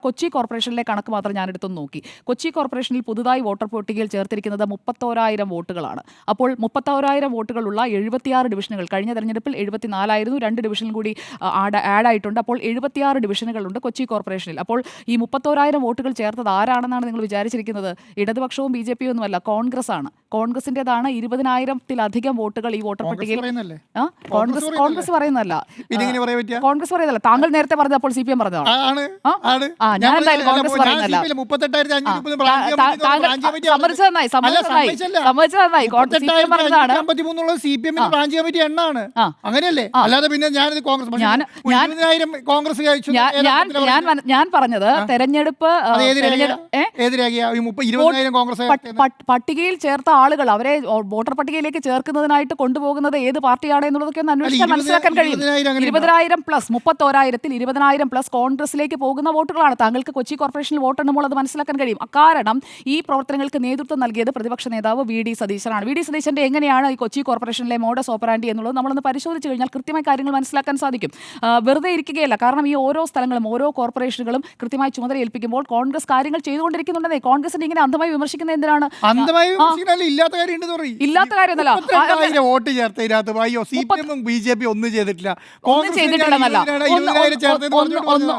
കൊച്ചി കോർപ്പറേഷനിലെ കണക്ക് മാത്രം ഞാൻ എടുത്തു നോക്കി. കൊച്ചി കോർപ്പറേഷനിൽ പുതുതായി വോട്ടർ പട്ടികയിൽ ചേർത്തിരിക്കുന്നത് 31,000 വോട്ടുകളാണ്. അപ്പോൾ 31,000 വോട്ടുകളുള്ള 76 ഡിവിഷനുകൾ, കഴിഞ്ഞ തെരഞ്ഞെടുപ്പിൽ 74 ആയിരുന്നു, 2 ഡിവിഷനിൽ കൂടി ആഡ് ആയിട്ടുണ്ട്. അപ്പോൾ 76 ഡിവിഷനുകളുണ്ട് കൊച്ചി കോർപ്പറേഷനിൽ. അപ്പോൾ ഈ 31,000 വോട്ടുകൾ ചേർത്തത് ആരാണെന്നാണ് നിങ്ങൾ വിചാരിച്ചിരിക്കുന്നത്? ഇടതുപക്ഷവും ബി ജെ പിയും ഒന്നുമല്ല, കോൺഗ്രസ് ആണ്. കോൺഗ്രസിന്റേതാണ് 20,000-ത്തിലധികം വോട്ടുകൾ ഈ വോട്ടർ പട്ടികയിൽ. കോൺഗ്രസ് പറയുന്നതല്ല, കോൺഗ്രസ് പറയുന്നതല്ല. താങ്കൾ നേരത്തെ പറഞ്ഞപ്പോൾ CPM പറഞ്ഞതാണ്. ഞാൻ എന്തായാലും കോൺഗ്രസ് പറയുന്നതല്ല. സമ്മതിച്ചതായി CPM പറഞ്ഞതാണ്. ഞാൻ പറഞ്ഞത് തെരഞ്ഞെടുപ്പ് പട്ടികയിൽ ചേർത്ത ആളുകൾ അവരെ വോട്ടർ പട്ടികയിലേക്ക് ചേർക്കുന്നതിനായിട്ട് കൊണ്ടുപോകുന്നത് ഏത് പാർട്ടിയാണ് എന്നുള്ളതൊക്കെ ഒന്ന് അന്വേഷിച്ചാൽ മനസ്സിലാക്കാൻ കഴിയും. 20,000 പ്ലസ് 31,000-ൽ 20,000 പ്ലസ് കോൺഗ്രസിലേക്ക് പോകുന്ന വോട്ടുകളാണ്. താങ്കൾക്ക് കൊച്ചി കോർപ്പറേഷനിൽ വോട്ടെണ്ണുമ്പോൾ അത് മനസ്സിലാക്കാൻ കഴിയും. കാരണം ഈ പ്രവർത്തനങ്ങൾക്ക് നേതൃത്വം നൽകിയത് പ്രതിപക്ഷ നേതാവ് VD സതീശനാണ്. VD സതീശന്റെ എങ്ങനെയാണ് ഈ കൊച്ചി കോർപ്പറേഷനിലെ മോഡസ് ഓപ്പറാൻഡി എന്നുള്ളത് നമ്മളൊന്ന് പരിശോധിച്ച് കഴിഞ്ഞാൽ കൃത്യമായി കാര്യങ്ങൾ മനസ്സിലാക്കാൻ സാധിക്കും. വെറുതെ ഇരിക്കുകയല്ല. കാരണം ഈ ഓരോ സ്ഥലങ്ങളും ഓരോ കോർപ്പറേഷനുകളും കൃത്യമായി ചുമതല ഏൽപ്പിക്കുമ്പോൾ കോൺഗ്രസ് കാര്യങ്ങൾ ചെയ്തുകൊണ്ടിരിക്കുന്നുണ്ടെന്നേ. കോൺഗ്രസിനെ ഇങ്ങനെ അന്ധമായി വിമർശിക്കുന്നത് എന്തിനാണ്? ഇല്ലാത്ത കാര്യമൊന്നുമല്ല.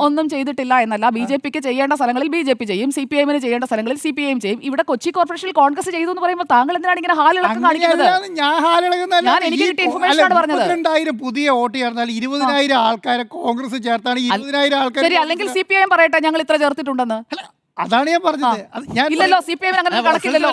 ഒന്നും ചെയ്തിട്ടില്ല എന്നല്ല. BJPക്ക് ചെയ്യേണ്ട സ്ഥലങ്ങളിൽ BJP ചെയ്യും, CPIM ചെയ്യേണ്ട സ്ഥലങ്ങളിൽ CPIM ചെയ്യും. ഇവിടെ കൊച്ചി കോർപ്പറേഷനിൽ കോൺഗ്രസ് ചെയ്തു എന്ന് പറയുമ്പോൾ താങ്കൾ എന്തിനാണ് ഇങ്ങനെ ഹാലിളക്കം കാണിക്കുന്നത്? ഞാൻ എനിക്ക് കിട്ടിയ ഇൻഫർമേഷൻ ആണ് പറഞ്ഞത്. 20,000 പുതിയ വോട്ട് ചേർത്താൽ 20,000 ആൾക്കാരെ കോൺഗ്രസ് ചേർത്താണ് 20,000 ആൾക്കാർ. ശരി, അല്ലെങ്കിൽ CPIM പറയട്ടെ ഞങ്ങൾ ഇത്ര ചേർത്തിട്ടുണ്ടെന്ന്. അതാണ് ഞാൻ പറഞ്ഞത്. ഇല്ലല്ലോ, CPIM അങ്ങനെ കണക്കില്ലല്ലോ.